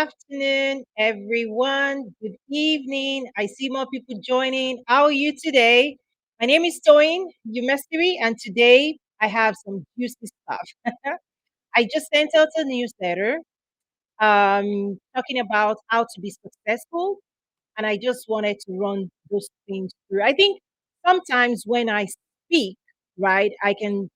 afternoon, everyone. Good evening. I see more people joining. How are you today? My name is Toyin Mystery, and today I have some juicy stuff. I just sent out a newsletter talking about how to be successful, and I just wanted to run those things through. I think sometimes when I speak, right, I can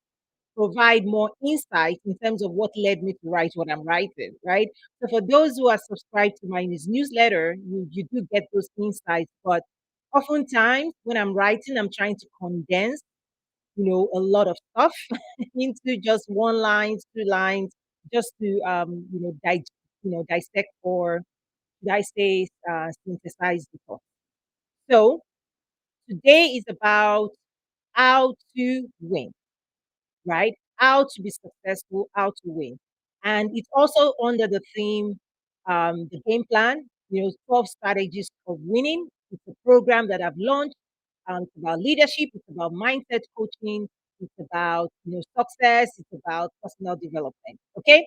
provide more insight in terms of what led me to write what I'm writing, right? So for those who are subscribed to my newsletter, you do get those insights. But oftentimes when I'm writing, I'm trying to condense, a lot of stuff into just one line, two lines, just to dissect, or did I say synthesize the thought. So today is about how to win, right? How to be successful, how to win. And it's also under the theme, the game plan, 12 strategies of winning. It's a program that I've launched. It's about leadership, it's about mindset coaching, it's about, success, it's about personal development. Okay.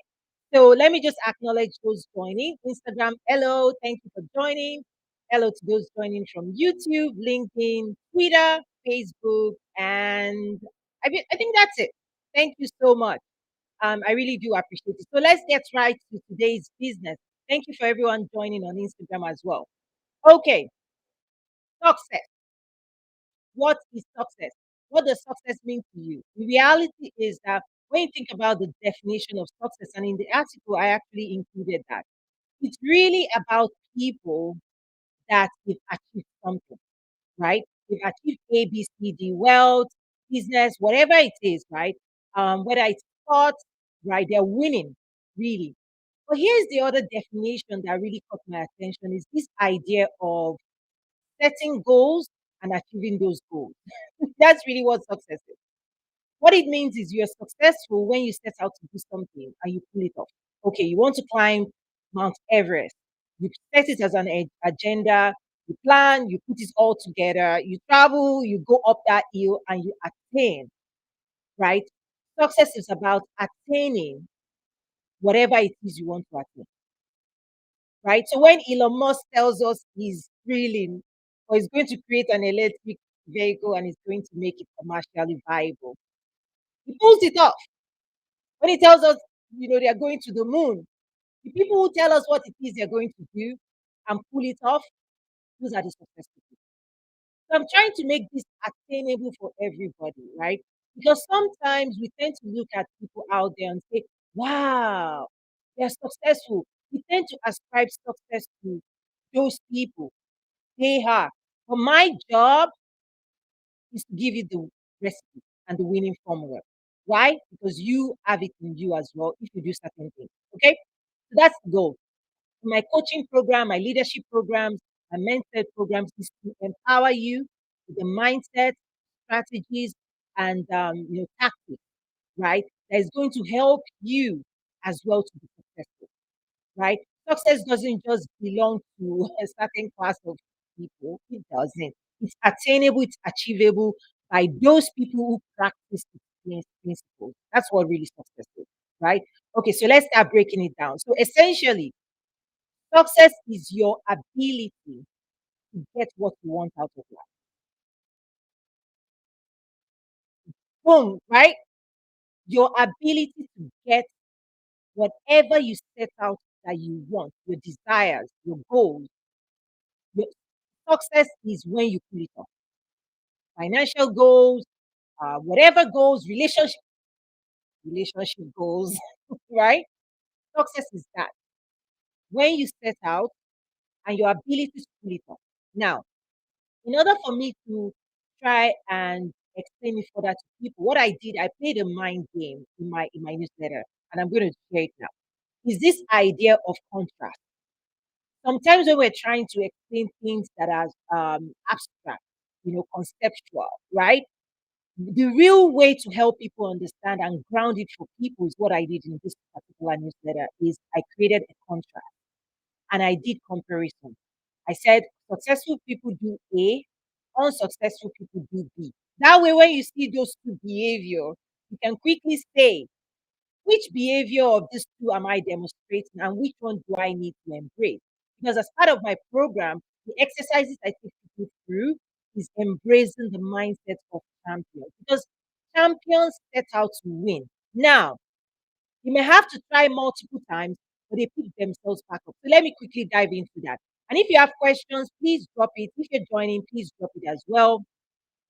So let me just acknowledge those joining. Instagram, hello, thank you for joining. Hello to those joining from YouTube, LinkedIn, Twitter, Facebook, and I think that's it. Thank you so much. I really do appreciate it. So let's get right to today's business. Thank you for everyone joining on Instagram as well. Okay, success. What is success? What does success mean to you? The reality is that when you think about the definition of success, and in the article, I actually included that, it's really about people that have achieved something, right? They've achieved A, B, C, D, wealth, business, whatever it is, right? Whether it's sports, right? They're winning, really. But here's the other definition that really caught my attention is this idea of setting goals and achieving those goals. That's really what success is. What it means is you're successful when you set out to do something and you pull it off. Okay, you want to climb Mount Everest. You set it as an agenda, you plan, you put it all together, you travel, you go up that hill and you attain, right? Success is about attaining whatever it is you want to attain, right? So when Elon Musk tells us he's drilling or he's going to create an electric vehicle and he's going to make it commercially viable, he pulls it off. When he tells us, they are going to the moon, the people who tell us what it is they're going to do and pull it off, those are the successful people. So I'm trying to make this attainable for everybody, right? Because sometimes we tend to look at people out there and say, wow, they're successful. We tend to ascribe success to those people. They are. But my job is to give you the recipe and the winning formula. Why? Because you have it in you as well if you do certain things. Okay? So that's the goal. My coaching program, my leadership programs, my mentor programs is to empower you with the mindset, strategies, and tactics, right? That is going to help you as well to be successful, right? Success doesn't just belong to a certain class of people. It doesn't. It's attainable, it's achievable by those people who practice these principles. That's what really success is, right? Okay, so let's start breaking it down. So essentially, success is your ability to get what you want out of life. Boom, right? Your ability to get whatever you set out that you want, your desires, your goals. Your success is when you pull it off. Financial goals, whatever goals, relationship goals, right? Success is that when you set out and your ability to pull it off. Now, in order for me to try and explain it further to people, what I did, I played a mind game in my newsletter, and I'm going to share it now. Is this idea of contrast? Sometimes when we're trying to explain things that are abstract, conceptual, right? The real way to help people understand and ground it for people is what I did in this particular newsletter. Is I created a contrast and I did comparison. I said successful people do A, unsuccessful people do B. That way, when you see those two behavior, you can quickly say which behavior of these two am I demonstrating and which one do I need to embrace? Because as part of my program, the exercises I take people through is embracing the mindset of champions because champions set out to win. Now, you may have to try multiple times, but they pick themselves back up. So let me quickly dive into that. And if you have questions, please drop it. If you're joining, please drop it as well.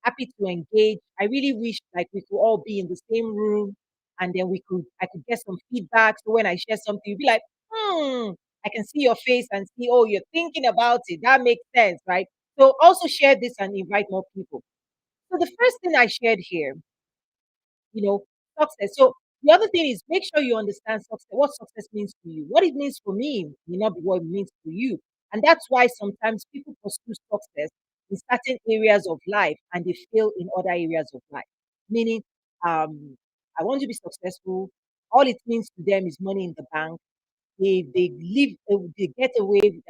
Happy to engage. I really wish like we could all be in the same room and then I could get some feedback. So when I share something, you'll be like, I can see your face and see, oh, you're thinking about it. That makes sense, right? So also share this and invite more people. So the first thing I shared here, you know, success. So the other thing is make sure you understand success, what success means to you. What it means for me may not be what it means to you. And that's why sometimes people pursue success in certain areas of life and they fail in other areas of life. Meaning, I want to be successful. All it means to them is money in the bank. They live, they get away, they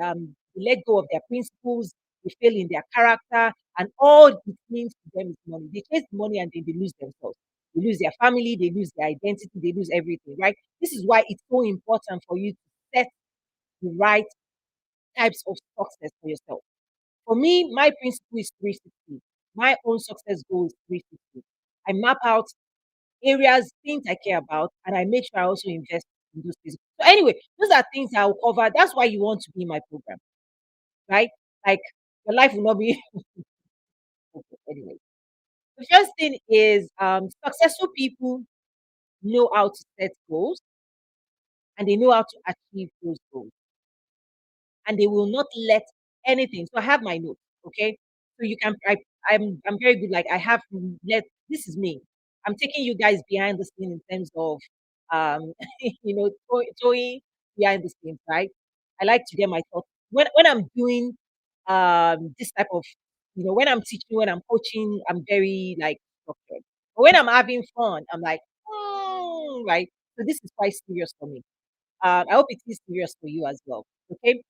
let go of their principles, they fail in their character, and all it means to them is money. They chase money and then they lose themselves. They lose their family, they lose their identity, they lose everything, right? This is why it's so important for you to set the right types of success for yourself. For me, my principle is 360. My own success goal is 360. I map out areas, things I care about, and I make sure I also invest in those things. So anyway, those are things I will cover. That's why you want to be in my program, right? Like your life will not be okay. Anyway. The first thing is successful people know how to set goals and they know how to achieve those goals. And they will not let anything. So I have my notes, okay? So you can I'm very good. Like I have let this is me. I'm taking you guys behind the scene in terms of toying behind the scenes, right? I like to get my thoughts when I'm doing this type of when I'm teaching, when I'm coaching, I'm very like structured. But when I'm having fun, I'm like, right. So this is quite serious for me. I hope it is serious for you as well. Okay.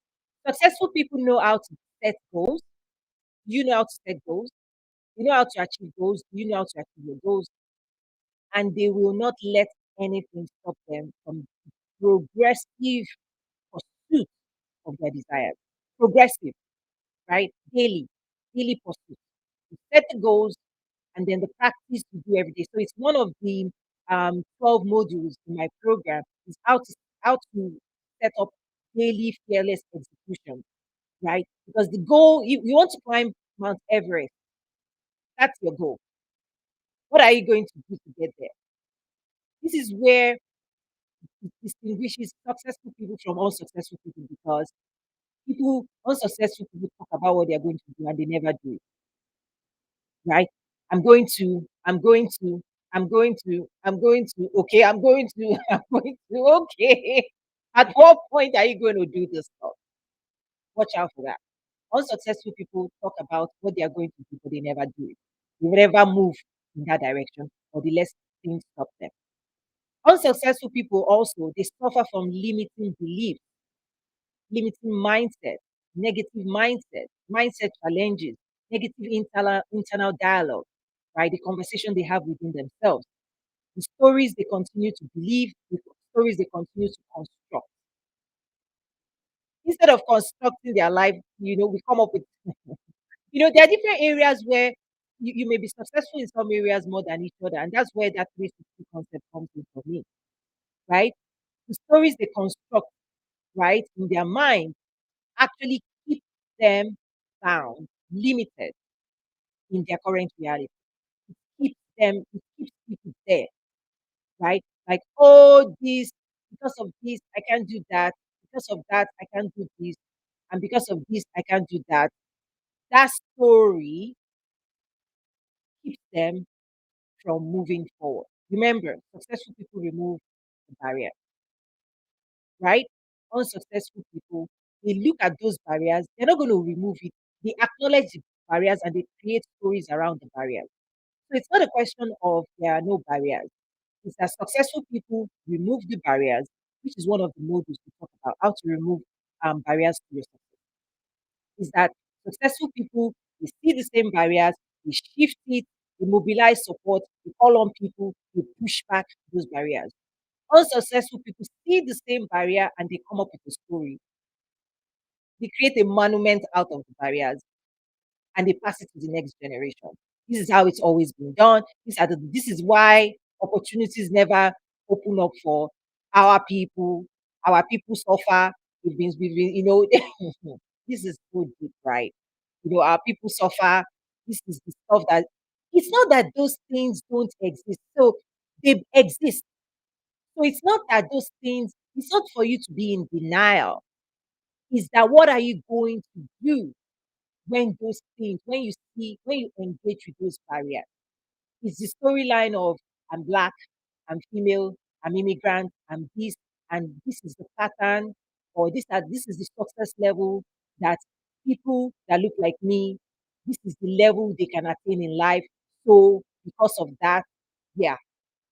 Successful people know how to set goals. You know how to set goals. You know how to achieve goals. You know how to achieve your goals. And they will not let anything stop them from progressive pursuit of their desires. Progressive, right? Daily pursuit. You set the goals and then the practice to do every day. So it's one of the 12 modules in my program is how to set up daily fearless execution, right? Because the goal, you want to climb Mount Everest. That's your goal. What are you going to do to get there? This is where it distinguishes successful people from unsuccessful people because unsuccessful people talk about what they're going to do and they never do it, right? I'm going to, okay, I'm going to, okay. At what point are you going to do this stuff? Watch out for that. Unsuccessful people talk about what they are going to do, but they never do it. They never move in that direction, or the less things stop them. Unsuccessful people also they suffer from limiting beliefs, limiting mindset, negative mindset challenges, negative internal dialogue, right? The conversation they have within themselves, the stories they continue to believe, the stories they continue to construct. Instead of constructing their life, we come up with there are different areas where you may be successful in some areas more than each other, and that's where that 360 concept comes in for me, right? The stories they construct, right, in their mind actually keep them bound, limited in their current reality. It keeps people there, right? Like, oh, because of this, I can't do that. Because of that, I can't do this. And because of this, I can't do that. That story keeps them from moving forward. Remember, successful people remove the barrier, right? Unsuccessful people, they look at those barriers, they're not going to remove it. They acknowledge the barriers and they create stories around the barriers. So it's not a question of there are no barriers. It's that successful people remove the barriers, which is one of the modules we talk about, how to remove barriers to your success. Is that successful people, they see the same barriers, they shift it, they mobilize support, they call on people, they push back those barriers. Unsuccessful people see the same barrier and they come up with a story. They create a monument out of the barriers and they pass it to the next generation. This is how it's always been done. This is why opportunities never open up for our people. Our people suffer. We've been, this is so deep, right? Our people suffer. This is the stuff that it's not that those things don't exist. So they exist. So it's not that those things, it's not for you to be in denial. It's that what are you going to do when those things, when you engage with those barriers? It's the storyline of I'm black, I'm female, I'm immigrant, I'm this, and this is the pattern, or this is the success level that people that look like me, this is the level they can attain in life. So because of that, yeah,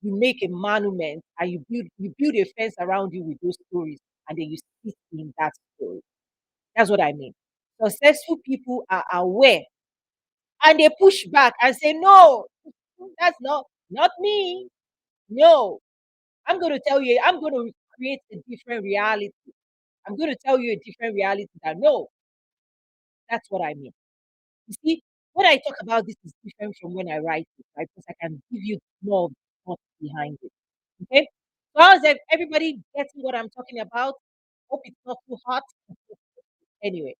you make a monument and you build a fence around you with those stories, and then you sit in that story. That's what I mean. Successful people are aware and they push back and say, no, that's not me. No, I'm going to create a different reality. I'm going to tell you a different reality that no, that's what I mean. You see, when I talk about this is different from when I write it, right? Because I can give you more of the thought behind it. Okay. So how's everybody getting what I'm talking about? Hope it's not too hot. Anyway,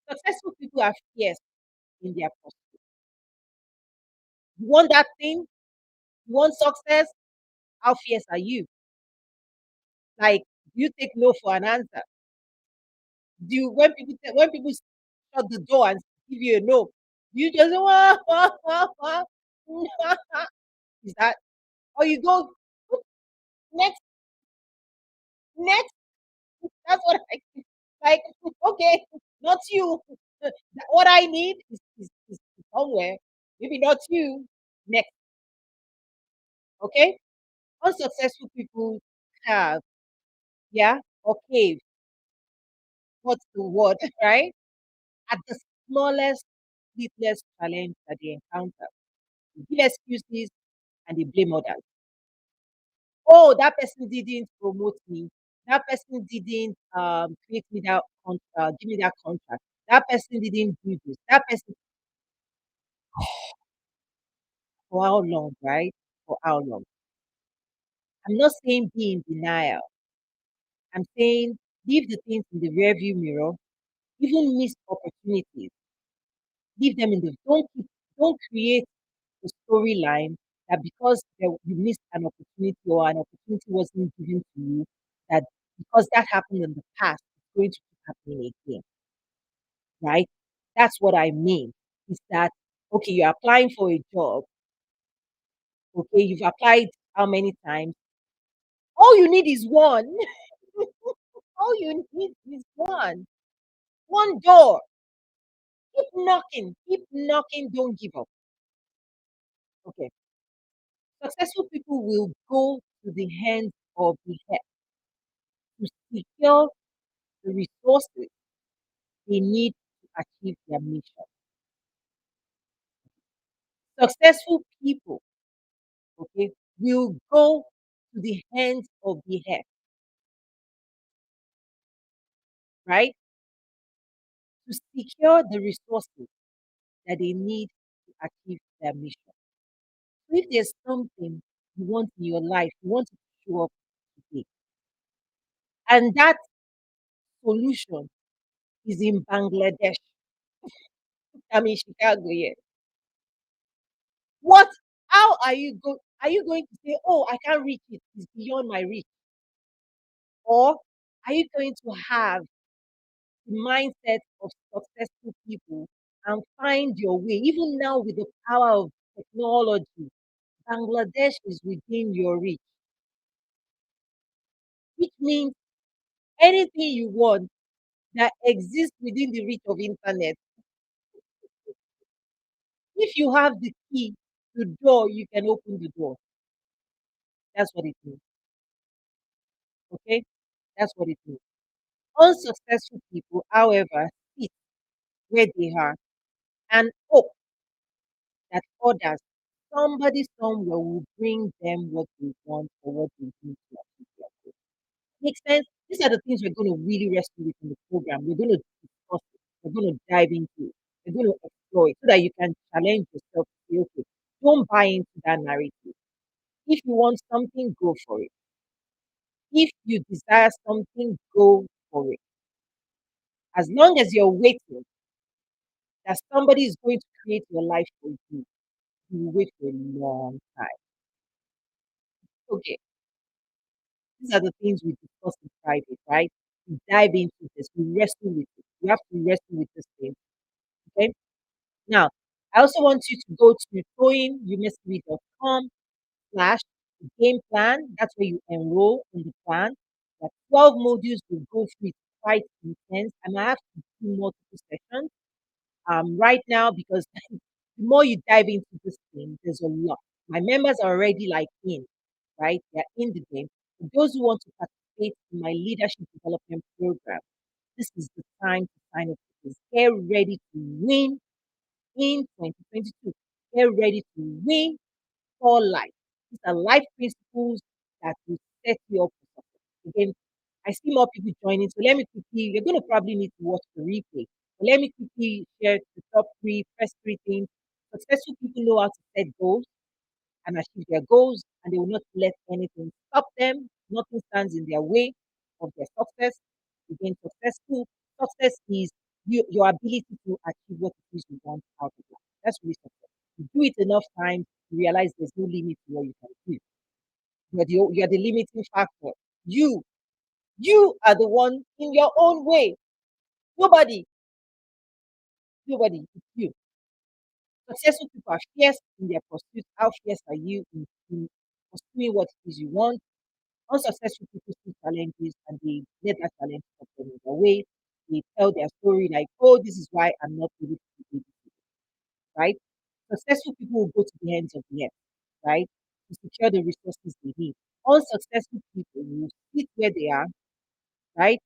successful people are fierce in their pursuit. You want that thing? You want success? How fierce are you? Like, do you take no for an answer? Do you, when people shut the door and give you a no, do you just wah? Is that, or you go next, next? That's what I like. Okay, not you. What I need is somewhere. Maybe not you. Next, okay. Unsuccessful people have, yeah, or cave. What's the word, right? At the smallest, sleepless challenge that they encounter. They give excuses and they blame others. Oh, that person didn't promote me. That person didn't create me give me that contract. That person didn't do this. That person for how long, right? For how long? I'm not saying be in denial. I'm saying leave the things in the rearview mirror, even missed opportunities. Leave them in the don't create a storyline that because you missed an opportunity or an opportunity wasn't given to you, that because that happened in the past, it's going to keep happening again, right? That's what I mean. Is that okay? You're applying for a job. Okay, you've applied how many times? All you need is one. All you need is one door. Keep knocking. Don't give up. Okay, successful people will go to the hands of the head to secure the resources they need to achieve their mission. Successful people, okay, will go to the hands of the head, right, to secure the resources that they need to achieve their mission. So if there's something you want in your life, you want it to show up today, and that solution is in Bangladesh, I mean Chicago, yeah. What? How are you go? Are you going to say, "Oh, I can't reach it; it's beyond my reach," or are you going to have the mindset of successful people and find your way? Even now, with the power of technology, Bangladesh is within your reach, which means anything you want that exists within the reach of internet. If you have the key to the door, you can open the door. That's what it means. Okay? That's what it means. Unsuccessful people, however, sit where they are and hope that others somebody somewhere will bring them what they want or what they need to achieve their goal. Makes sense? These are the things we're going to really wrestle with in the program. We're going to discuss it. We're going to dive into it. We're going to explore it so that you can challenge yourself to say, okay, don't buy into that narrative. If you want something, go for it. If you desire something, go for it. As long as you're waiting that somebody is going to create your life for you, you will wait for a long time. Okay, these are the things we discuss in private, right? We dive into this, we wrestle with it. We have to wrestle with this thing. Okay. Now, I also want you to go to toyinumesiri.com slash game plan. That's where you enroll in the plan. There are 12 modules we go through. It's quite intense. And I have to do multiple sessions right now because the more you dive into this thing, there's a lot. My members are already like in, right? They're in the game. For those who want to participate in my leadership development program, this is the time to sign up because get ready to win in 2022. Get ready to win for life. These are life principles that will set you up for success. Again, I see more people joining. So let me quickly, you're going to probably need to watch the replay. But let me quickly share the top three, first three things. Successful people know how to set goals and achieve their goals, and they will not let anything stop them. Nothing stands in their way of their success. Again, success is your ability to achieve what it is you want out of life. That's really success. You do it enough times, you realize there's no limit to what you can do. You're the limiting factor. You, you are the one in your own way. Nobody, nobody, it's you. Successful people are fierce in their pursuit. How fierce are you in pursuing what it is you want? Unsuccessful people see challenges and they let that challenge stop them in their way. They tell their story like, oh, this is why I'm not able to do this, right? Successful people will go to the ends of the earth, right? To secure the resources they need. Unsuccessful people will sit where they are, right?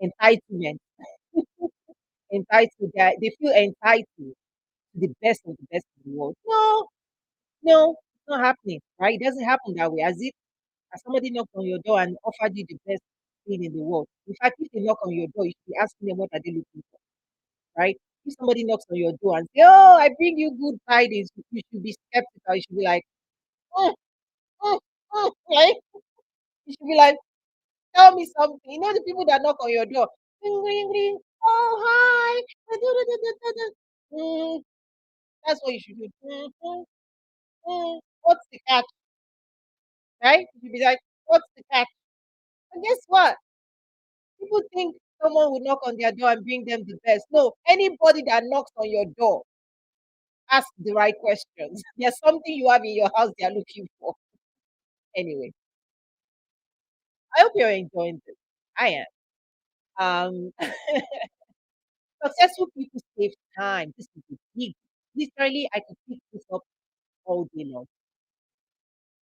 Entitlement. Entitled. They feel entitled to the best of the best in the world. No, no, it's not happening, right? It doesn't happen that way. As somebody knocked on your door and offered you the best thing in the world. In fact, if they knock on your door, you should be asking them what are they looking for, right? If somebody knocks on your door and say, "Oh, I bring you good tidings," you should be skeptical. You should be like, mm, mm, right? You should be like, "Tell me something." You know the people that knock on your door, ring, ring, ring. Oh, hi. Mm, that's what you should do. What's the catch, right? You should be like, "What's the catch?" And guess what? People think someone will knock on their door and bring them the best. No, anybody that knocks on your door, ask the right questions. There's something you have in your house they are looking for. Anyway, I hope you're enjoying this. I am. Successful people save time. This is the big. Literally, I could pick this up all day long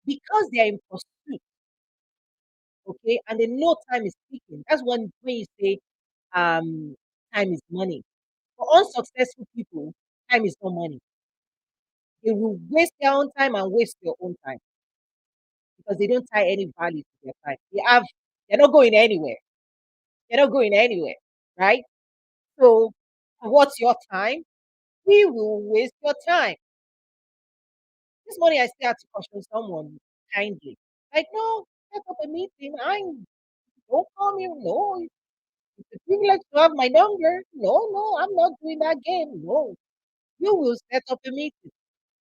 because they are in pursuit. Okay, and they know time is ticking. That's when you say time is money. For unsuccessful people, time is not money. They will waste their own time and waste your own time because they don't tie any value to their time. They're not going anywhere. They're not going anywhere, right? So, what's your time? We will waste your time. This morning, I still had to caution someone kindly. Like, no, set up a meeting. Don't call me. No, it's a privilege to have my number. No, no, I'm not doing that game. No, you will set up a meeting.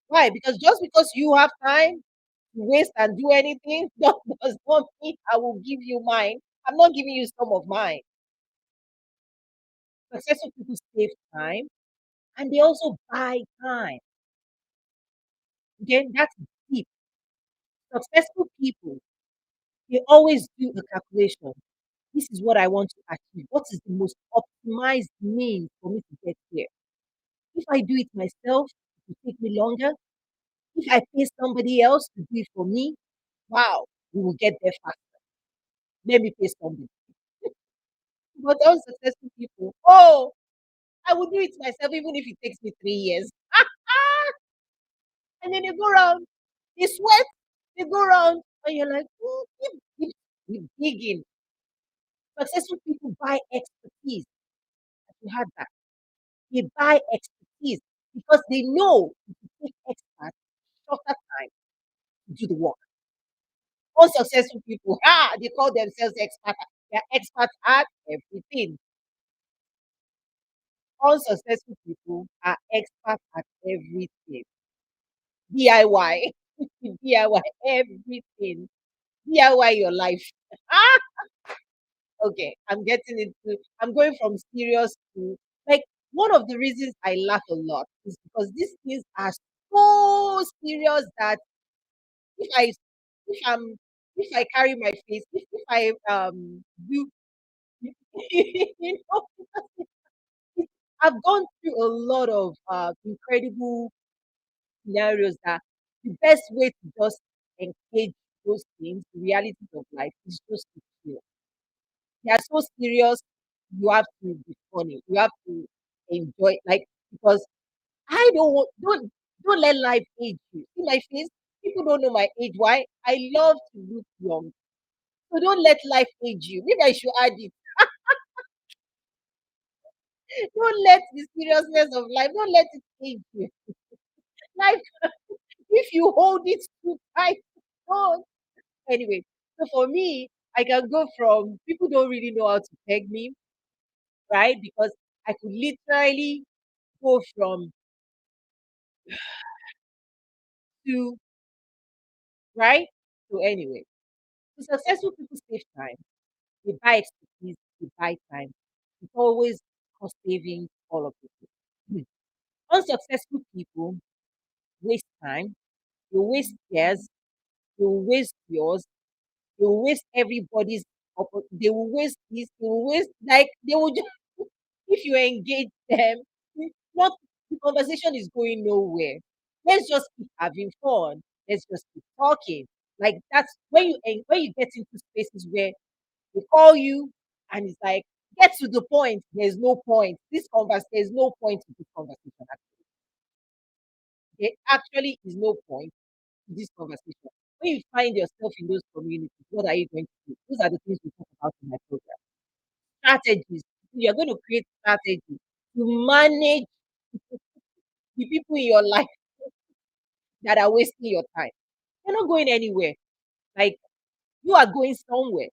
Why? Because just because you have time to waste and do anything does not mean I will give you mine. I'm not giving you some of mine. Successful people save time and they also buy time. Again, that's deep. Successful people, they always do a calculation. This is what I want to achieve. What is the most optimized means for me to get there? If I do it myself, it will take me longer. If I pay somebody else to do it for me, wow, we will get there fast. Let me pay somebody. But those successful people, oh, I will do it myself even if it takes me 3 years. And then they go around, they sweat, they go around, and you're like, "Mm, keep digging." Successful people buy expertise. You had that. They buy expertise because they know if you take experts, shorter time to do the work. Unsuccessful people, they call themselves experts. They're experts at everything. Unsuccessful people are experts at everything. DIY, DIY everything. DIY your life. Ah, okay. I'm going from serious to like one of the reasons I laugh a lot is because these things are so serious that if I if I'm if I carry my face, if I do you know, I've gone through a lot of incredible scenarios that the best way to just engage those things, the realities of life, is just to chill. They are so serious, you have to be funny. You have to enjoy like because I don't want don't let life age you. See my face? People don't know my age. Why? I love to look young. So don't let life age you. Maybe I should add it. Don't let the seriousness of life, don't let it age you. Life, if you hold it too tight, don't. Anyway, so for me, I can go from people don't really know how to peg me, right? Because I could literally go from to, right? So anyway, so successful people save time. They buy expertise, they buy time. It's always cost saving, all of it. Hmm. Unsuccessful people waste time, they waste theirs, they will waste yours, they will waste everybody's they will waste this, they will waste like they will just if you engage them, not the conversation is going nowhere. Let's just keep having fun. Let's just keep talking. Like that's when you get into spaces where they call you and it's like get to the point. There's no point. There's no point to this conversation. There actually is no point to this conversation. When you find yourself in those communities, what are you going to do? Those are the things we talk about in my program. Strategies. You're going to create strategies to manage the people in your life that are wasting your time. You're not going anywhere. Like you are going somewhere.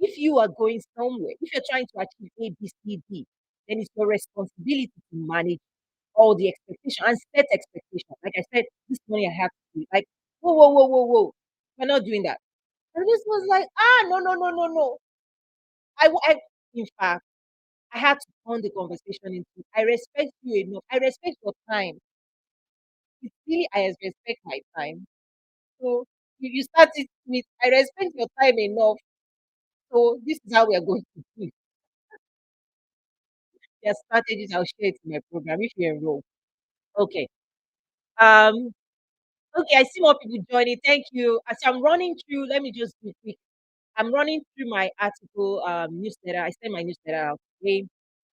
If you are going somewhere, if you're trying to achieve A, B, C, D, then it's your responsibility to manage all the expectation and set expectation. Like I said, this morning I have to be like, whoa, whoa, whoa, whoa, whoa. We're not doing that. And this was like, no, no, no, no, no. In fact, I had to turn the conversation into, I respect you enough. I respect your time. It's really, I respect my time. So you start it with, I respect your time enough. So this is how we are going to do it. There are strategies I'll share it in my program if you enroll. Okay. Um, okay, I see more people joining. Thank you. As I'm running through, let me just be quick. I'm running through my article newsletter. I sent my newsletter out today.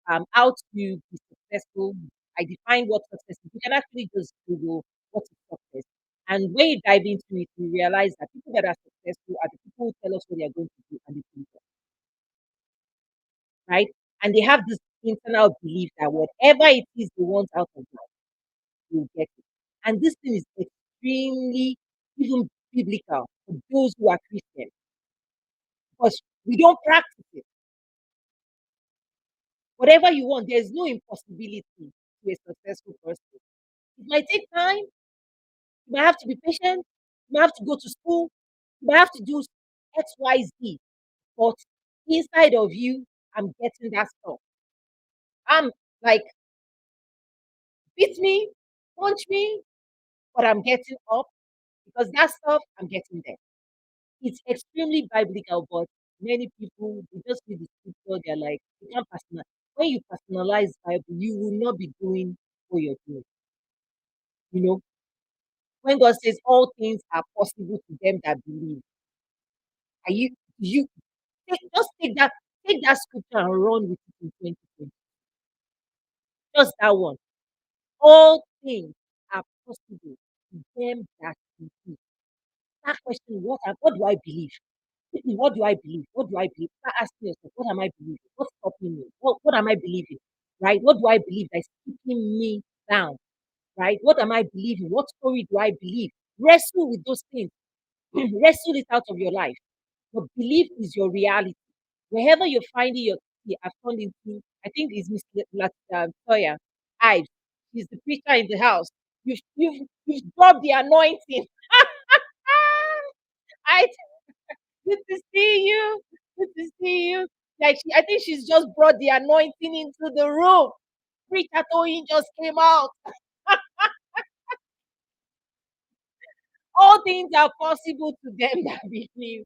How to be successful. I define what success is. You can actually just Google what is success. And when you dive into it, you realize that people that are successful are the people who tell us what they are going to do and they do it, right? And they have this internal belief that whatever it is they want out of life, they'll get it. And this thing is extremely even biblical for those who are Christian because we don't practice it. Whatever you want, there's no impossibility to a successful person. It might take time, you might have to be patient, you might have to go to school, you might have to do XYZ, but inside of you, I'm getting that stuff. I'm like, beat me, punch me, but I'm getting up because that stuff I'm getting there. It's extremely biblical, but many people they just read the scripture, they're like, you can't personalize. When you personalize Bible, you will not be doing what you're doing. You know, when God says all things are possible to them that believe, are you take that scripture and run with it in 2020. Just that one. All things are possible. to them that it is. Start questioning what do I believe? What do I believe? What do I believe? Start asking yourself, what am I believing? What's stopping me? What am I believing? Right? What do I believe that is keeping me down? Right? What am I believing? What story do I believe? Wrestle with those things. Wrestle it out of your life. Your belief is your reality. Wherever you're finding your key, I've turned into, I think it's Miss Toya Ives. She's the preacher in the house. You've dropped the anointing. I good to see you. Good to see you. Like I think she's just brought the anointing into the room. Preacher Toyin just came out. All things are possible to them that believe.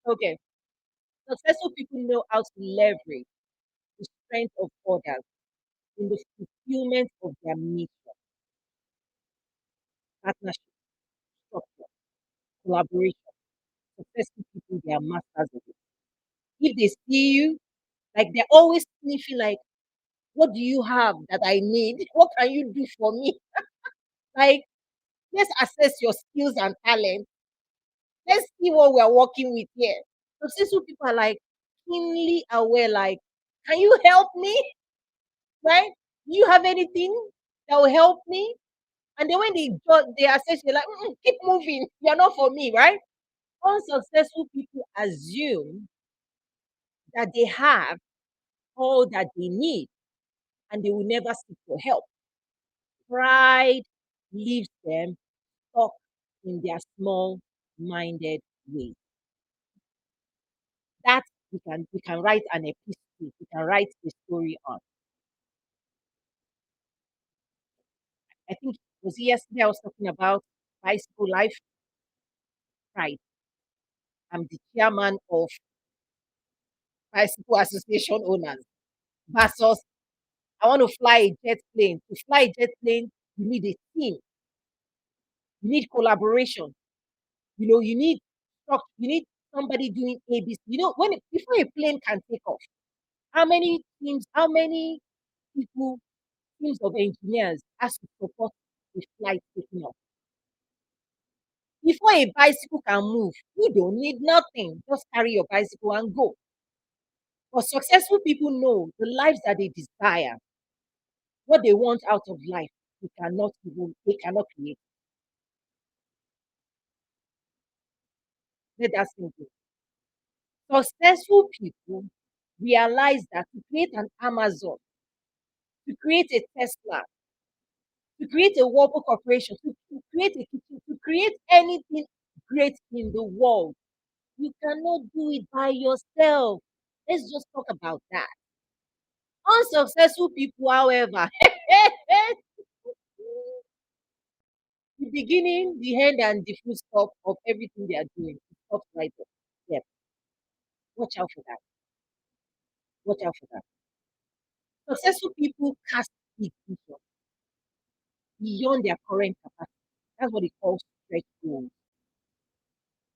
Okay. Successful people know how to leverage the strength of others in the fulfillment of their mission, partnership, structure, collaboration. Successful people, they are masters of it. If they see you, like they're always sniffing, like, what do you have that I need? What can you do for me? Like, let's assess your skills and talent. Let's see what we're working with here. Successful people are like keenly aware, like, can you help me? Right? Do you have anything that will help me? And then when they assess, you're like, keep moving. You're not for me, right? Unsuccessful people assume that they have all that they need and they will never seek for help. Pride leaves them stuck in their small minded ways. That we can write an epistle, we can write a story on. I think it was yesterday I was talking about bicycle life pride. I'm the chairman of bicycle association owners versus I want to fly a jet plane. To fly a jet plane, you need a team, you need collaboration, you need you need somebody doing ABC. Before a plane can take off, how many teams, how many people, teams of engineers has to support the flight taking off. Before a bicycle can move, you don't need nothing. Just carry your bicycle and go. But successful people know the lives that they desire, what they want out of life, they cannot create. Let that sink in. Successful people realize that to create an Amazon, to create a Tesla, to create a Whirlpool corporation, to create a kitchen, to create anything great in the world, you cannot do it by yourself. Let's just talk about that. Unsuccessful people, however, the beginning, the end, and the full stop of everything they are doing, it stops right there. Yeah, watch out for that. Watch out for that. Successful people cast big vision beyond their current capacity. That's what they call stretch goals.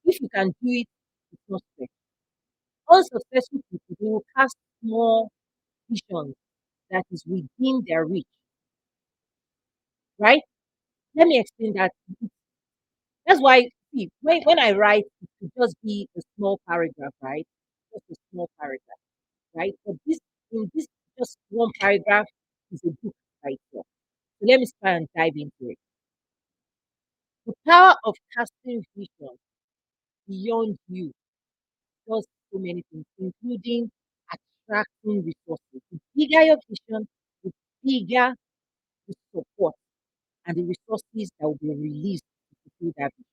If you can do it, it's not stretch. Unsuccessful people, they will cast small visions that is within their reach, right? Let me explain that. That's why, see, when I write, it could just be a small paragraph, right? Just a small paragraph, right? But in this, just one paragraph is a book by itself. So let me try and dive into it. The power of casting vision beyond you does so many things, including attracting resources. The bigger your vision, the bigger the support and the resources that will be released to fulfill that vision.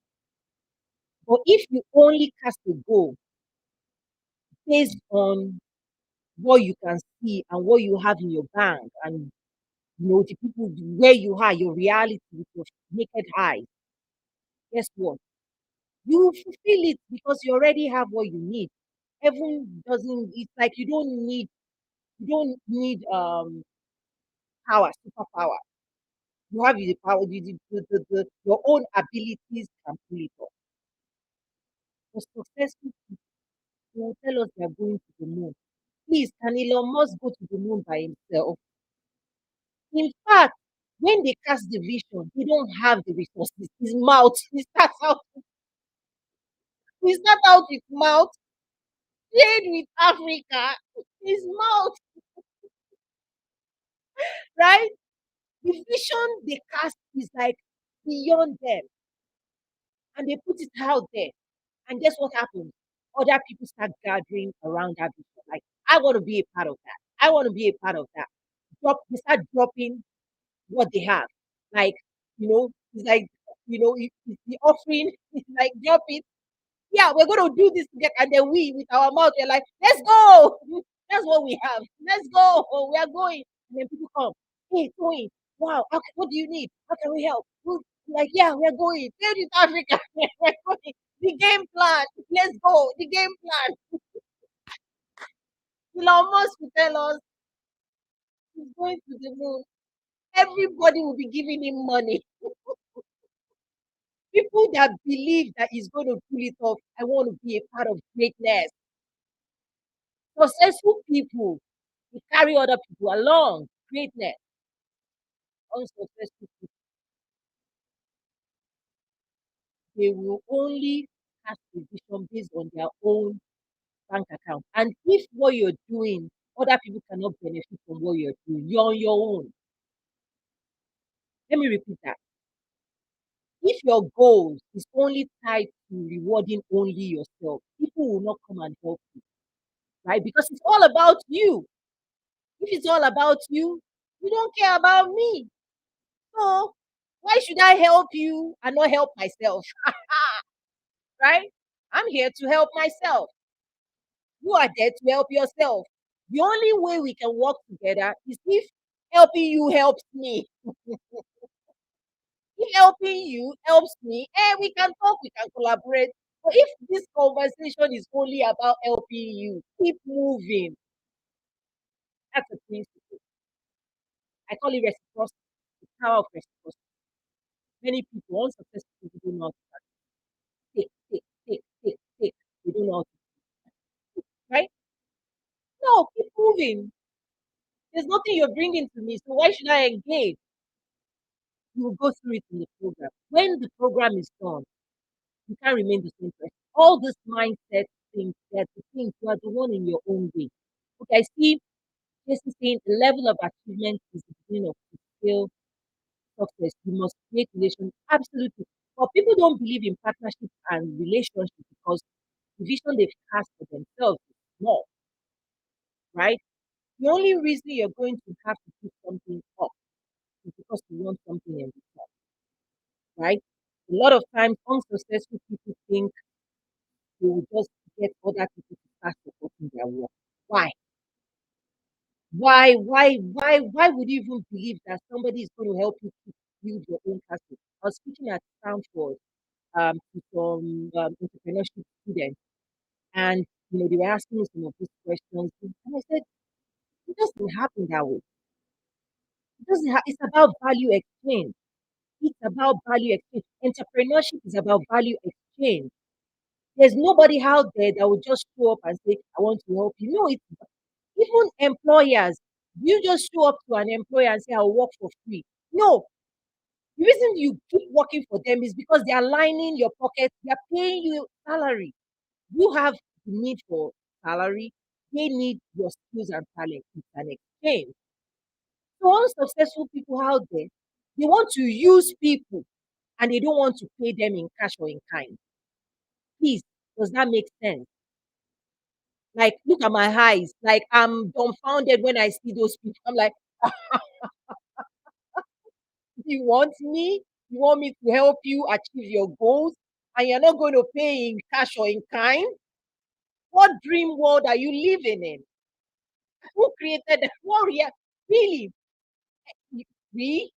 But if you only cast a goal based on what you can see and what you have in your bank and the people where you are, your reality with your naked eyes, guess what? You will fulfill it because you already have what you need. Heaven doesn't, it's like you don't need power, superpower. You have the power, your own abilities can pull it off. For successful people, they will tell us they are going to the moon. Please, can Elon Musk go to the moon by himself? In fact, When they cast the vision, they don't have the resources. His mouth, he start out with mouth, trade with Africa, his mouth, right? The vision they cast is like beyond them, and they put it out there. And guess what happens? Other people start gathering around that vision. Like, I want to be a part of that. I want to be a part of that. They start dropping what they have. Like, it's like, it's the offering, it's like drop it. Yeah, we're going to do this together. And then we, with our mouth, we're like, let's go. That's what we have. Let's go. We are going. And then people come. Hey, going. Wow. Okay, what do you need? How can we help? Like, yeah, we're going. Where is Africa? We're going. The game plan. Let's go. The game plan. Elon Musk will tell us he's going to the moon. Everybody will be giving him money. People that believe that he's going to pull it off. I want to be a part of greatness. Successful people, they carry other people along. Greatness. Unsuccessful people, they will only cast a vision based on their own bank account. And if what you're doing, other people cannot benefit from what you're doing, you're on your own. Let me repeat that. If your goal is only tied to rewarding only yourself, people will not come and help you, right? Because it's all about you. If it's all about you, you don't care about me. So why should I help you and not help myself? Right? I'm here to help myself. You are there to help yourself. The only way we can work together is if helping you helps me. If helping you helps me, we can talk, we can collaborate. But if this conversation is only about helping you, keep moving. That's a principle. I call it reciprocity, the power of reciprocity. Many people, unsuccessful people, do not take, take, take, take, take. They do not, right? No, keep moving. There's nothing you're bringing to me, so why should I engage? You will go through it in the program. When the program is done, you can't remain the same person. All this mindset things, they're the things, you are the one in your own way. Okay, I see Jason saying the level of achievement is the beginning of the skill success. You must create relations. Absolutely. But people don't believe in partnership and relationships because the vision they've cast for themselves is small, right? The only reason you're going to have to put something up is because you want something in return, right? A lot of times, unsuccessful people think they will just get other people to start supporting their work. Why? Why would you even believe that somebody is going to help you to build your own castle? I was speaking at Stanford to some entrepreneurship students, and they were asking me some of these questions, and I said, it doesn't happen that way. It doesn't. It's about value exchange. It's about value exchange. Entrepreneurship is about value exchange. There's nobody out there that will just show up and say, I want to help you. No, it's even employers. You just show up to an employer and say, I'll work for free. No, the reason you keep working for them is because they're lining your pocket, they're paying you salary. You have the need for salary, they need your skills and talent. It's an exchange. So unsuccessful people out there, they want to use people and they don't want to pay them in cash or in kind. Please, does that make sense? Like, look at my eyes. Like, I'm dumbfounded when I see those people. I'm like, you want me? You want me to help you achieve your goals? And you're not going to pay in cash or in kind? What dream world are you living in? Who created that? What really? Free?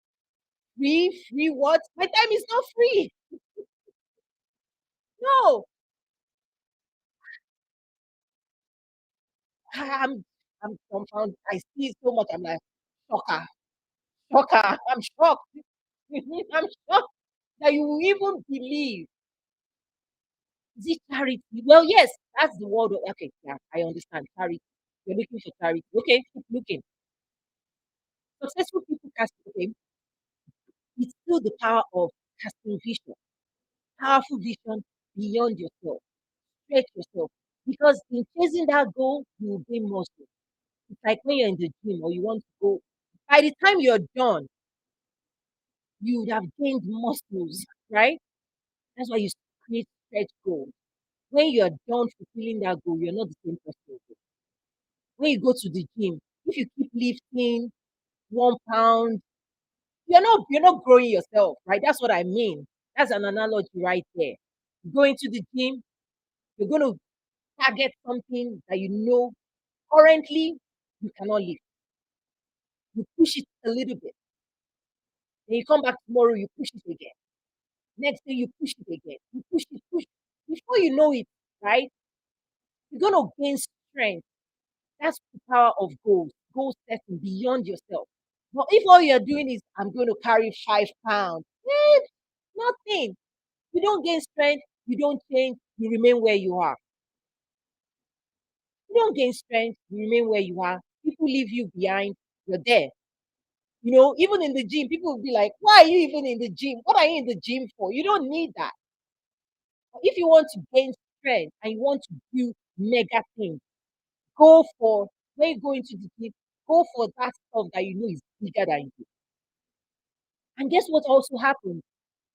Free what? My time is not free. No. I'm I'm dumbfounded. I see it so much. I'm like, shocker, shocker. I'm shocked. I'm shocked that you will even believe. Is it charity? Well, yes, that's the word. Okay, yeah, I understand. Charity. You're looking for charity. Okay, keep looking. Successful people cast. Okay. it's still the power of casting vision, powerful vision beyond yourself. Stretch yourself. Because in chasing that goal, you will gain muscle. It's like when you're in the gym or you want to go, by the time you're done, you would have gained muscles, right? That's why you create stretch goals. When you're done fulfilling that goal, you're not the same person again. When you go to the gym, if you keep lifting 1 pound, you're not growing yourself, right? That's what I mean. That's an analogy right there. Going to the gym, you're going to target something that you know currently you cannot lift. You push it a little bit. Then you come back tomorrow, you push it again. Next day, you push it again. You push it, push. Before you know it, right? You're going to gain strength. That's the power of goals, goal setting beyond yourself. But if all you're doing is, I'm going to carry 5 pounds, nothing. You don't gain strength, you don't change, you remain where you are. You don't gain strength, you remain where you are. People leave you behind, you're there. Even in the gym, people will be like, why are you even in the gym? What are you in the gym for? You don't need that. But if you want to gain strength and you want to do mega things, go for, when you go into the gym, go for that stuff that you know is bigger than you. And guess what also happens?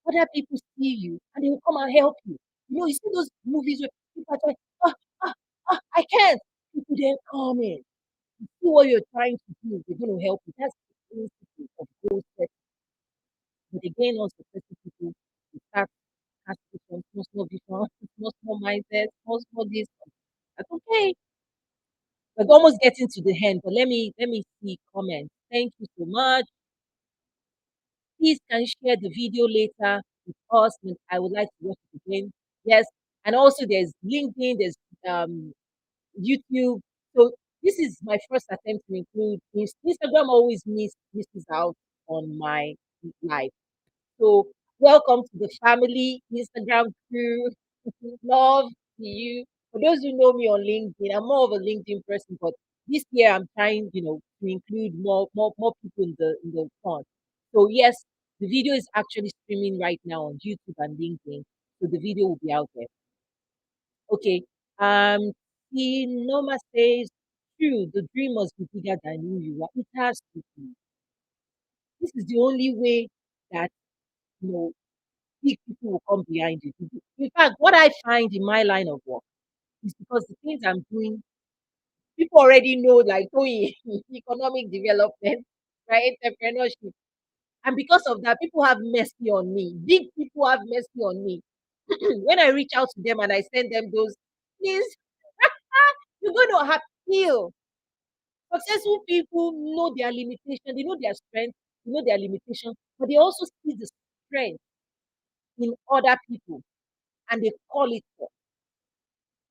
Other people see you and they will come and help you. You see those movies where people are like, ah, ah, I can't. People then come in. You see what you're trying to do, they're going to help you. That's the principle of goal setting. But again, also successful people, they start asking for small, small vision, small, small mindset, small, small this. That's okay. We're almost getting to the end, but let me see comments. Thank you so much. Please can you share the video later with us? And I would like to watch it again. Yes. And also there's LinkedIn, there's um YouTube. So this is my first attempt to include Instagram always misses out on my life. So welcome to the family Instagram crew. Love to you. For those who know me on LinkedIn, I'm more of a LinkedIn person, but this year I'm trying, to include more people in the fund. So yes, the video is actually streaming right now on YouTube and LinkedIn. So the video will be out there. Okay. Um, the Noma says, true, the dream must be bigger than who you are. It has to be. This is the only way that you know big people will come behind you. In fact, what I find in my line of work is because the things I'm doing, people already know, like doing economic development, right? Entrepreneurship. And because of that, people have mercy on me. Big people have mercy on me. When I reach out to them and I send them those, please, you're going to have feel. Successful people know their limitation, they know their strength, they know their limitation, but they also see the strength in other people and they call it for.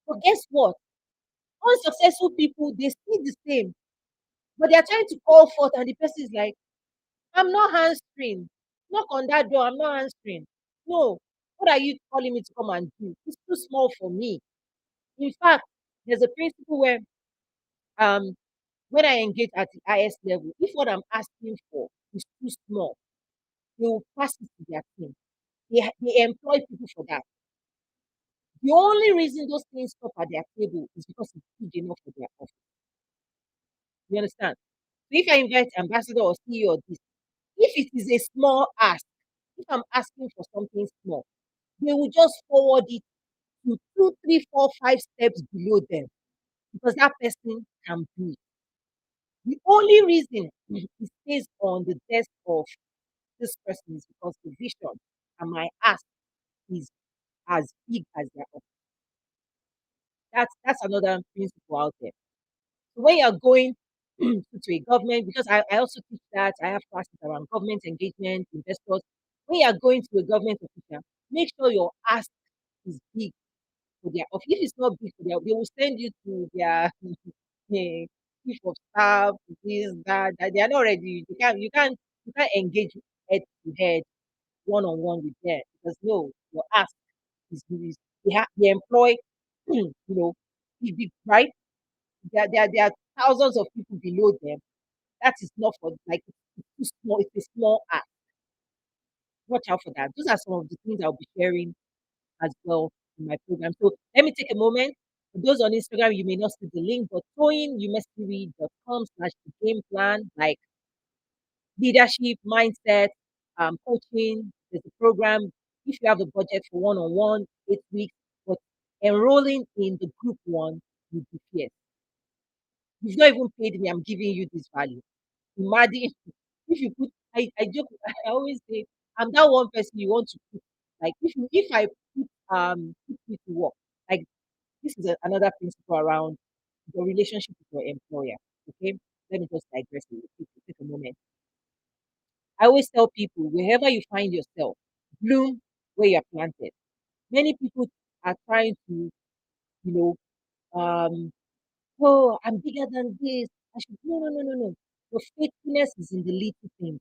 But guess what? Unsuccessful people, they see the same, but they are trying to call forth, and the person is like, I'm not hamstring. Knock on that door, I'm not hamstring. No, what are you calling me to come and do? It's too small for me. In fact, there's a principle where um when I engage at the highest level, if what I'm asking for is too small, they will pass it to their team. They employ people for that. The only reason those things stop at their table is because it's big enough for their office. You understand? So if I invite ambassador or CEO or this, if it is a small ask, if I'm asking for something small, they will just forward it to two, three, four, 5 steps below them because that person can do it. The only reason it stays on the desk of this person is because the vision and my ask is as big as their own. That's another principle out there. So when you're going to a government, because I also teach that, I have classes around government engagement, investors. When you're going to a government official, make sure your ask is big for their office. If it's not big for their, they will send you to their chief of staff, this, that. They are not ready. You can't engage head to head, one on one with them because no, your ask is they employ, right? There are thousands of people below them. That is not for like it's too small. It's a small act. watch out for that. Those are some of the things I'll be sharing as well in my program. So let me take a moment. For those on Instagram, you may not see the link, but toyinumesiri.com/slash the game plan, like leadership, mindset, coaching. There's a program. If you have a budget for one-on-one, 8 weeks, but enrolling in the group one would be fierce. You've not even paid me. I'm giving you this value. Imagine if you put. I joke. I always say I'm that one person you want to put. Like if I put you to work. Like this is another principle around your relationship with your employer. Okay, let me just digress a little bit. Take a moment. I always tell people wherever you find yourself, bloom where you're planted. Many people are trying to, you know, oh, I'm bigger than this. I should no, no, no, no, no. Your faithfulness is in the little things.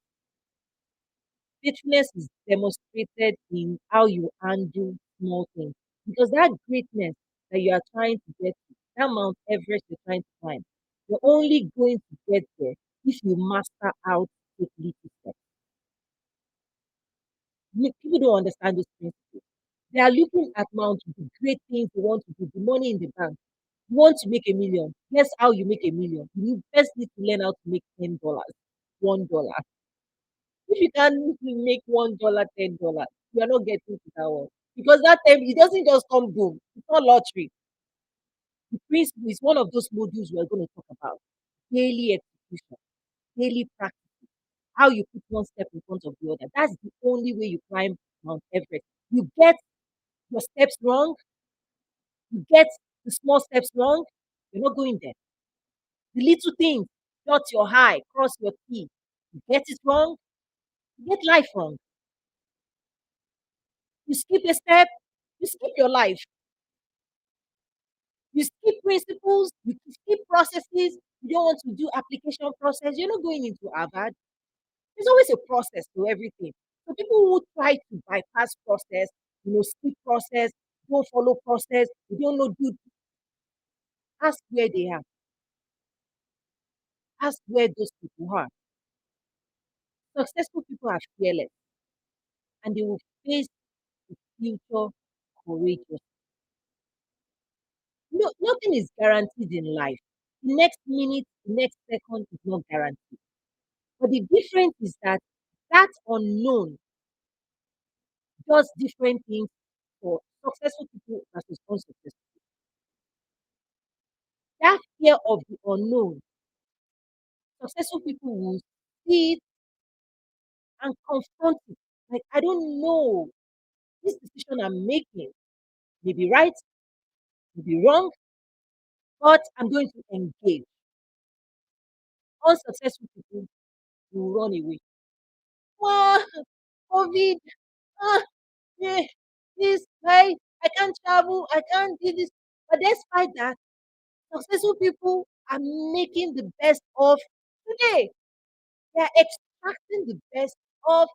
Faithfulness is demonstrated in how you handle small things. Because that greatness that you are trying to get to, that Mount Everest you're trying to climb, you're only going to get there if you master how to take little steps. People don't understand those principles. They are looking at Mount, the great things they want to do, the money in the bank. You want to make a million. Guess how you make a million? You first need to learn how to make $10, $1. If you can make $1, $10, you are not getting to that one. Because that time it doesn't just come boom. It's not lottery. The principle is one of those modules we're going to talk about. Daily execution, daily practice, how you put one step in front of the other. That's the only way you climb Mount Everest. You get your steps wrong, you get the small steps wrong, you're not going there. The little things, dot your I, cross your T. You get it wrong, you get life wrong. You skip a step, you skip your life. You skip principles, you skip processes, you don't want to do application process, you're not going into Harvard. There's always a process to everything. So people who try to bypass process, skip process, don't follow process, they don't know do ask where they are, ask where those people are. Successful people are fearless and they will face the future courageous. No, nothing is guaranteed in life. The next minute, the next second is not guaranteed. But the difference is that that unknown does different things for successful people versus unsuccessful. That fear of the unknown, successful people will see it and confront it. Like, I don't know, this decision I'm making may be right, may be wrong, but I'm going to engage. Unsuccessful people will run away. Ah, COVID, ah, yeah, this, I can't travel, I can't do this. But despite that, successful people are making the best of today. They are extracting the best of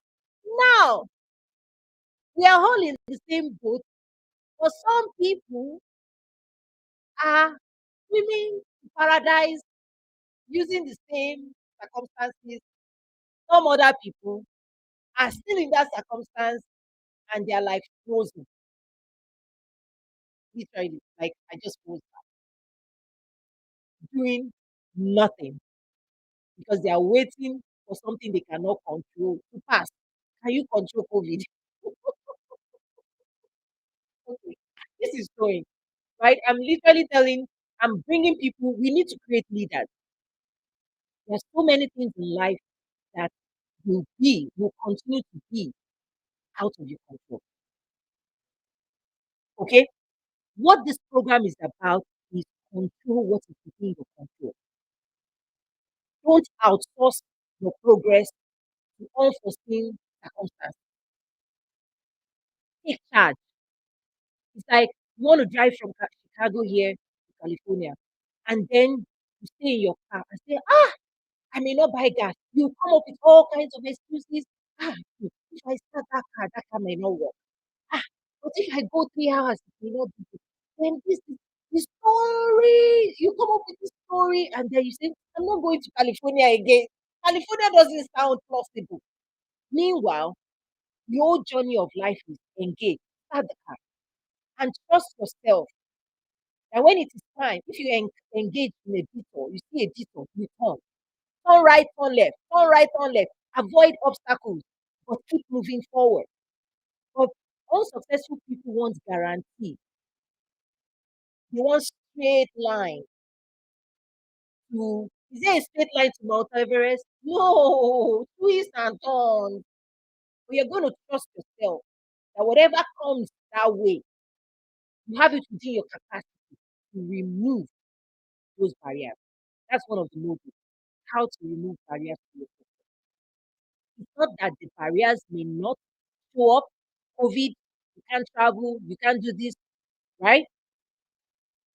now. We are all in the same boat, but some people are swimming to paradise using the same circumstances. Some other people are still in that circumstance and they are like frozen, literally. Like I just froze doing nothing because they are waiting for something they cannot control to pass. Can you control COVID? Okay. This is going, right? I'm bringing people, we need to create leaders. There's so many things in life that will continue to be out of your control. Okay? What this program is about is control what is within your control. Don't outsource your progress to unforeseen circumstances. Take charge. It's like you want to drive from Chicago here to California, and then you stay in your car and say, I may not buy gas. You come up with all kinds of excuses. If I start that car may not work. Ah, but if I go 3 hours, it may not do it. Then this is the story. You come up with this story, and then you say, I'm not going to California again. California doesn't sound plausible. Meanwhile, The whole journey of life is engage, start the car, and trust yourself that when it is time, if you engage in a detour, you see a detour, you turn. Turn right, turn left, turn right, turn left. Avoid obstacles, but keep moving forward. But unsuccessful people want guarantee. They want straight line to, is there a straight line to Mount Everest? No, twists and turns. But you're going to trust yourself that whatever comes that way, you have it within your capacity to remove those barriers. That's one of the modules. How to remove barriers to your success. It's not that the barriers may not show up. COVID, you can't travel, you can't do this, right?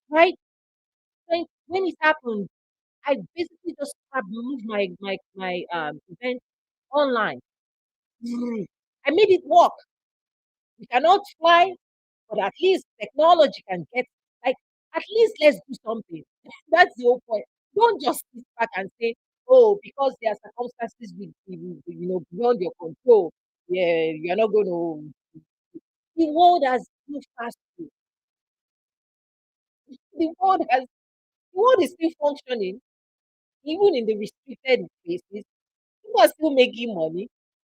Right? When it happened, I basically just have moved my event online. I made it work. We cannot fly, but at least technology can get, like, at least let's do something. That's the whole point. Don't just sit back and say, oh, because there are circumstances beyond your control. Yeah, you're not going to. The world has moved fast. The world has the world is still functioning, even in the restricted places. People are still making money.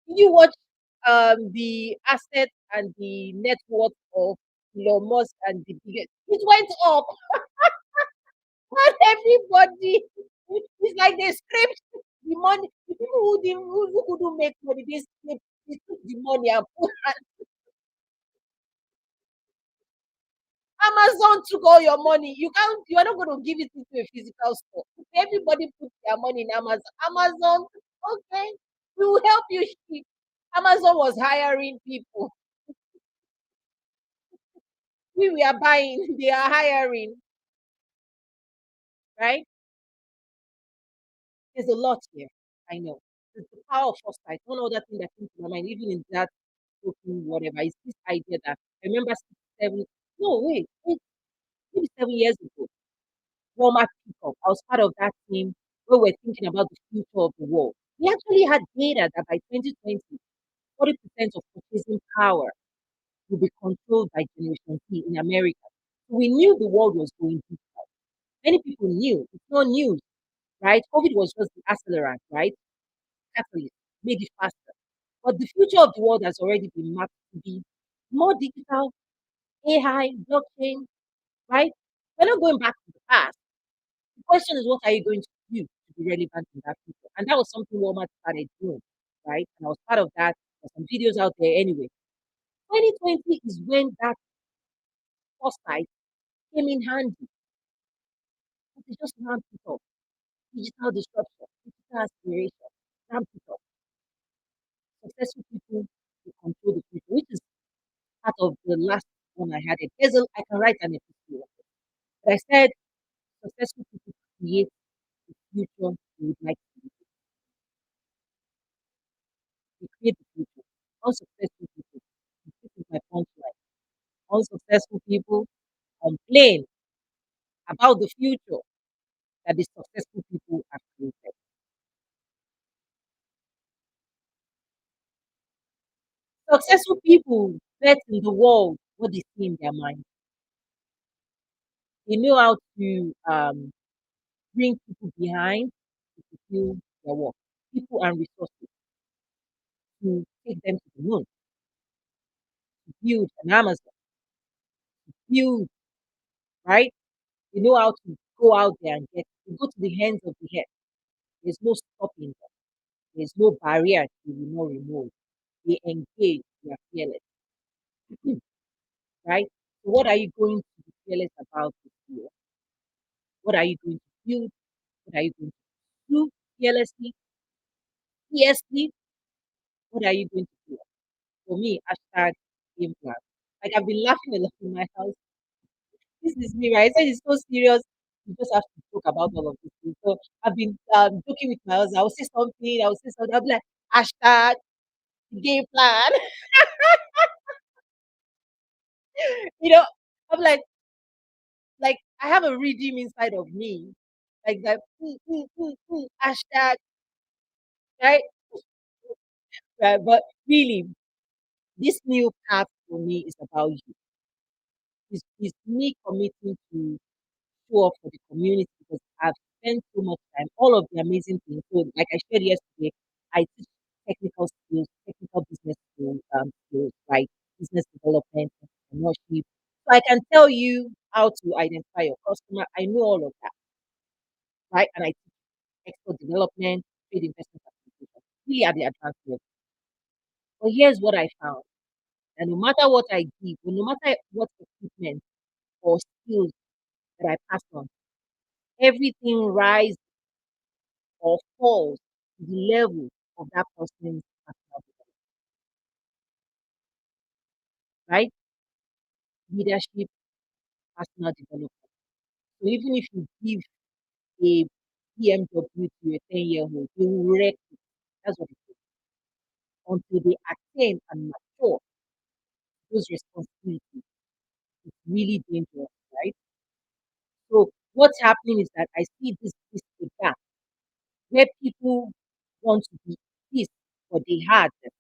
Did you watch the asset and the net worth of Elon Musk and the biggest? It went up, and everybody. It's like they scraped the money. The people who couldn't make money, they took the money and put. Amazon took all your money. You are not going to give it into a physical store. If everybody put their money in Amazon, Amazon, okay, we will help you ship. Amazon was hiring people. We are buying, they are hiring, right? There's a lot here. I know. The power of foresight. One other thing that came to my mind, even in that talking, whatever, is this idea that I remember 7, no, wait, maybe 7 years ago, Walmart pickup. I was part of that team where we're thinking about the future of the world. We actually had data that by 2020, 40% of purchasing power will be controlled by Generation Z in America. So we knew the world was going digital. Many people knew. It's not news, right? COVID was just the accelerant, right? Catalyst, made it faster. But the future of the world has already been mapped to be more digital, AI, blockchain, right? We're not going back to the past. The question is, what are you going to do to be relevant in that future? And that was something Walmart started doing, right? And I was part of that. There's some videos out there anyway. 2020 is when that foresight came in handy. They just ramped it up. Digital disruption, digital aspiration, ramped it up. Successful people to control the future, which is part of the last one I had. I can write an episode. But I said successful people create the future they would like to live. They create the future. Unsuccessful people, this is my punchline. Unsuccessful people complain about the future that the successful people have created. Successful people bet in the world what they see in their mind. They know how to bring people behind to fulfill their work, people and resources to take them to the moon, to build an Amazon, build, right? They know how to go out there and go to the hands of the head. There's no stopping them. There's no barrier they will not remove. They engage, they are fearless, right? So what are you going to be fearless about this year? What are you going to build? What are you going to do fearlessly, fiercely? What are you going to do? For me, hashtag game plan. Like I've been laughing a lot in my house. This is me, right? I said it's so serious. You just have to talk about all of these things. So I've been joking with my husband. I will say something. I'll be like, hashtag game plan. you know, I'm like I have a redeem inside of me. Like that, hashtag, right? Right. But really, This new path for me is about you. Is me committing to show up for the community because I've spent so much time, all of the amazing things. So, like I shared yesterday, I teach technical skills, technical business skills, right? Business development, entrepreneurship. So I can tell you how to identify your customer. I know all of that, right? And I teach export development, trade investment application, really at the advanced level. But here's what I found. And no matter what I give, or no matter what equipment or skills that I pass on, everything rises or falls to the level of that person's personal development, right? Leadership, personal development. So even if you give a BMW to a 10-year-old, they will wreck it. That's what it is. Until they attain and mature those responsibilities, it's really dangerous, right? So what's happening is that I see this gap where people want to be this, but they had them,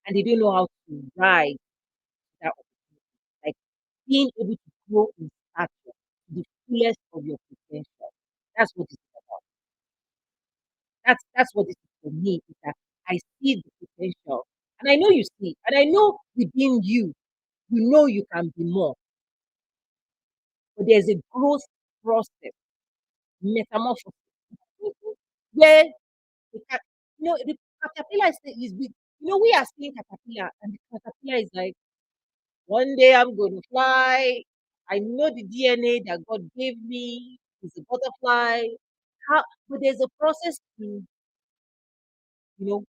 and they don't know how to rise to that opportunity. Like being able to grow in stature to the fullest of your potential. That's what this is about. That's what this is for me. Is that I see the potential, and I know you see, and I know within you, you know you can be more. But there's a growth process, metamorphosis, where the the caterpillar is big. We are seeing caterpillar, and the caterpillar is like, one day I'm going to fly. I know the DNA that God gave me is a butterfly. But there's a process to, you know,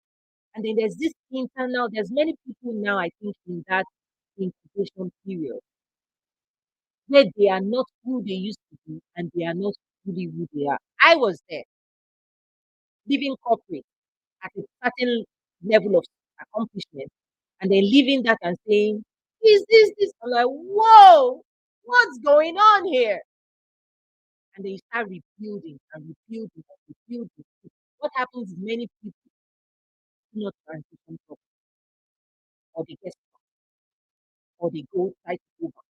and then there's this internal, there's many people now, I think, in that incubation period where they are not who they used to be and they are not really who they are. I was there, living corporate at a certain level of accomplishment, and then leaving that and saying, is this? I'm like, whoa, what's going on here? And then you start rebuilding and rebuilding and rebuilding. What happens is many people do not transition properly, or they get stuck, or they try to go back.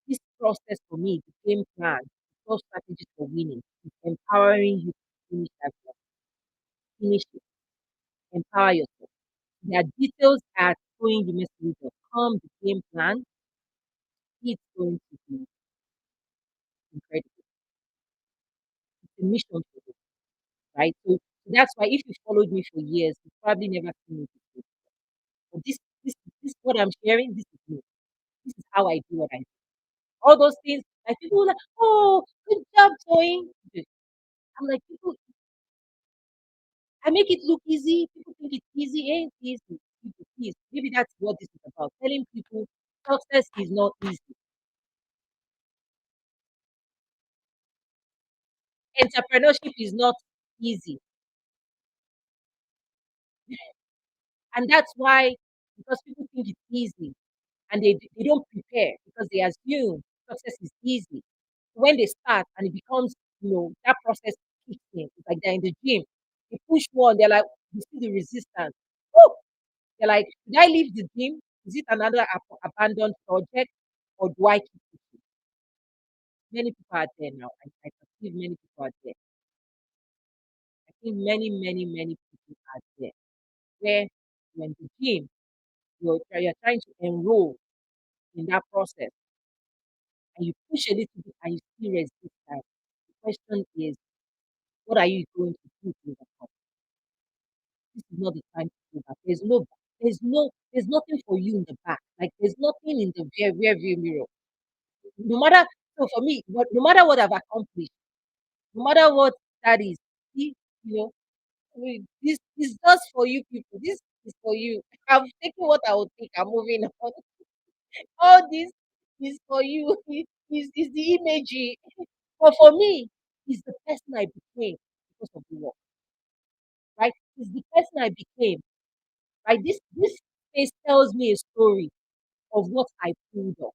This process for me, the game plan, the 12 strategies for winning, is empowering you to finish that job. Finish it. Empower yourself. There are details at showingthemessage.com, the game plan. It's going to be incredible. It's a mission for you, right? So that's why if you followed me for years, you've probably never seen me before. But this what I'm sharing, this is me. This is how I do what I do. All those things, like people were like, oh, good job, Toyin. I'm like, people, I make it look easy. People think it's easy. Ain't easy. Please, maybe that's what this is about. Telling people success is not easy. Entrepreneurship is not easy. And that's why, because people think it's easy and they don't prepare because they assume success is easy. When they start and it becomes, that process kicks in. It's like they're in the gym. They push one, they're like, you see the resistance. Woo! They're like, should I leave the gym? Is it another abandoned project or do I keep pushing? Many people are there now. I perceive many people are there. I think many, many, many people are there where you're in the gym, you're trying to enroll in that process and you push a little bit and you still resist that. The question is, what are you going to do to overcome? This is not the time to go back. There's nothing for you in the back. Like there's nothing in the rear view mirror. No matter so for me, no matter what I've accomplished, no matter what that is, see, this is just for you people. This is for you. I'm taking what I will take. I'm moving on. All this is for you. Is the imagery. But for me, it's the person I became because of the work, right? It's the person I became, right? This space tells me a story of what I pulled off,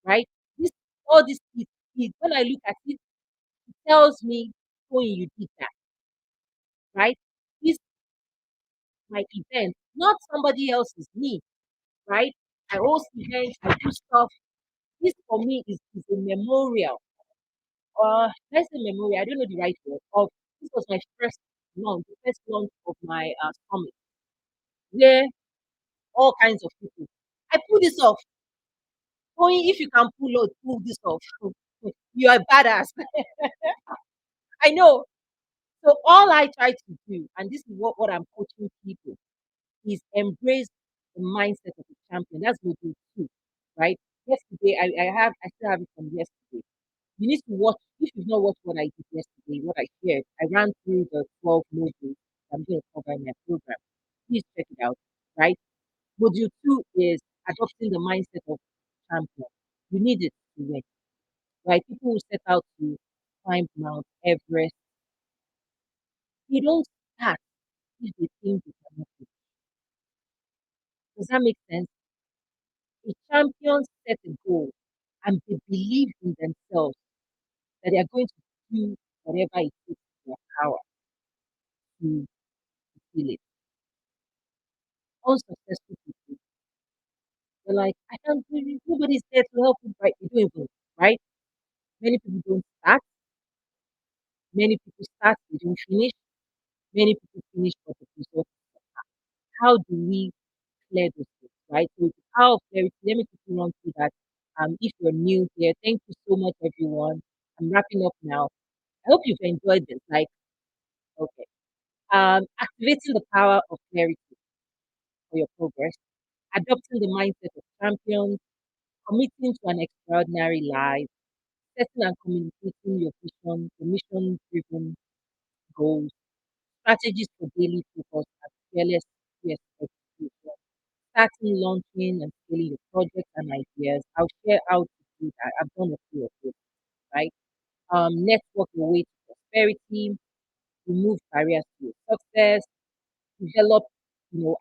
right? This all this when I look at it, it tells me, oh, you did that, right? This my event, not somebody else's me, right? I host events, I do stuff. This for me is a memorial. Let's say memorial. I don't know the right word. Of this was my first launch, the first launch of my summit, where all kinds of people. I pull this off. Only if you can pull this off, you are badass. I know. So all I try to do, and this is what I'm coaching people, is embrace the mindset of a champion. That's what we do, right? Yesterday, I still have it from yesterday. You need to watch, if you've not watched what I did yesterday, what I shared, I ran through the 12 modules I'm going to cover in my program. Please check it out, right? Module 2 is adopting the mindset of champion. You need it to win, right? People who set out to climb Mount Everest, they don't start if they think they cannot do it. Does that make sense? A champion set a goal and they believe in themselves that they are going to do whatever it takes in their power to fulfill it. Unsuccessful people, they're like, I can't do it. Nobody's there to help me, right? They don't even, right? Many people don't start. Many people start, they don't finish. Many people finish, but the result. How do we clear those things, right? So the power of clarity, let me quickly run through that. If you're new here, thank you so much, everyone. I'm wrapping up now. I hope you've enjoyed this. Like, okay. Activating the power of clarity for your progress, adopting the mindset of champions, committing to an extraordinary life, setting and communicating your vision, the mission driven goals, strategies for daily focus, and fearless yes execution, starting, launching, and scaling your projects and ideas. I'll share how to do that. I've done a few of those, right? Network your way to prosperity, remove barriers to your success, develop,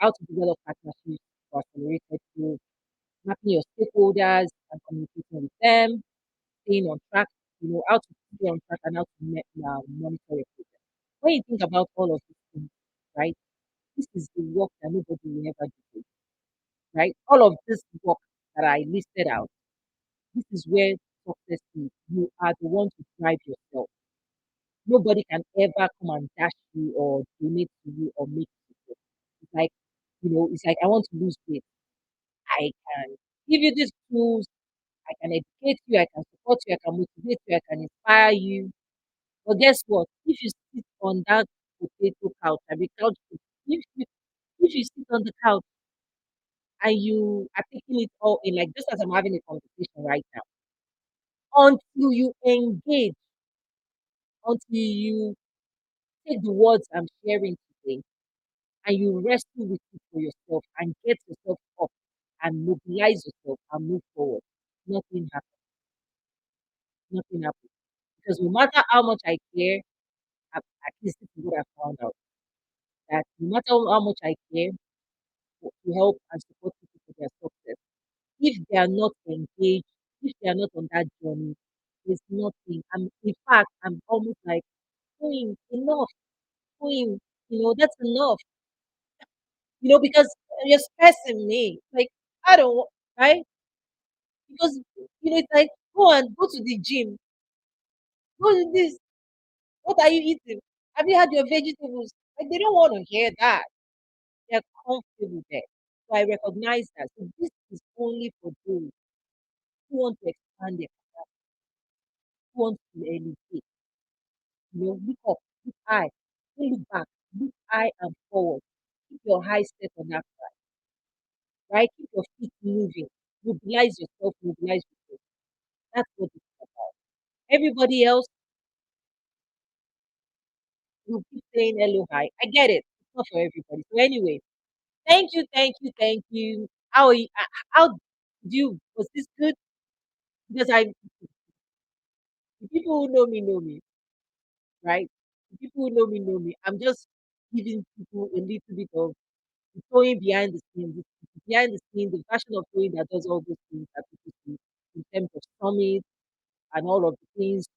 how to develop partnerships for accelerated growth, mapping your stakeholders and communicating with them, staying on track, how to stay on track and how to monitor your progress. When you think about all of these things, right, this is the work that nobody will ever do, right? All of this work that I listed out, this is where success is. You are the one to drive yourself. Nobody can ever come and dash you or donate to you or make you. It's like, it's like I want to lose weight. I can give you these tools. I can educate you. I can support you. I can motivate you. I can inspire you. But guess what? If you sit on that potato couch, I mean, if you sit on the couch and you are taking it all in, like just as I'm having a conversation right now, until you engage, until you take the words I'm sharing today and you wrestle with it for yourself and get yourself up and mobilize yourself and move forward, nothing happens. Nothing happens. Because no matter how much I care, at least this is what I found out that no matter how much I care to help and support people for their success, if they are not engaged, if they are not on that journey, there's nothing. In fact, I'm almost like going enough, going, that's enough, because you're stressing me. Like, I don't, right? Because, it's like, go to the gym, go to this. What are you eating? Have you had your vegetables? Like, they don't want to hear that. They're comfortable there. So I recognize that. So this is only for those who want to expand their capacity, who want to elevate. Look up, look high, don't look back, look high and forward. Keep your eyes set on that prize, right? Keep your feet moving. Mobilize yourself, mobilize yourself. That's what it's about. Everybody else will keep saying hello, hi. I get it. It's not for everybody. So anyway, thank you, thank you, thank you. How are you? How did you? Was this good? Because the people who know me, right? The people who know me. I'm just giving people a little bit of the throwing behind the scenes, behind the scenes, the version of throwing that does all those things that people see in terms of summit and all of the things,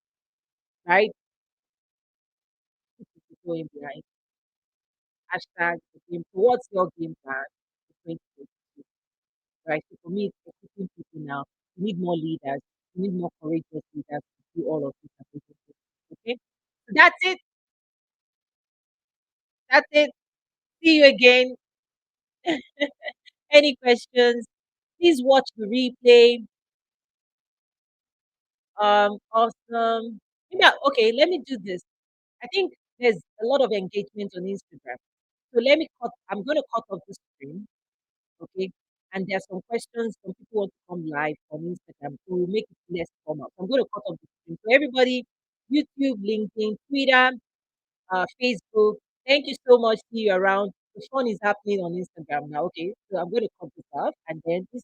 right? This is the throwing behind. hashtag the game. So what's your game plan for 2022? Right. So for me, it's equipping people now. We need more leaders. We need more courageous leaders to do all of this. at the same time. Okay. So that's it. That's it. See you again. Any questions? Please watch the replay. Awesome. Yeah, okay, let me do this. I think there's a lot of engagement on Instagram. So I'm gonna cut off the screen, okay? And there's some questions, some people want to come live on Instagram. So we'll make it less formal. So I'm gonna cut off the screen. So everybody, YouTube, LinkedIn, Twitter, Facebook. Thank you so much. See you around. The fun is happening on Instagram now. Okay, so I'm going to cut this off and then this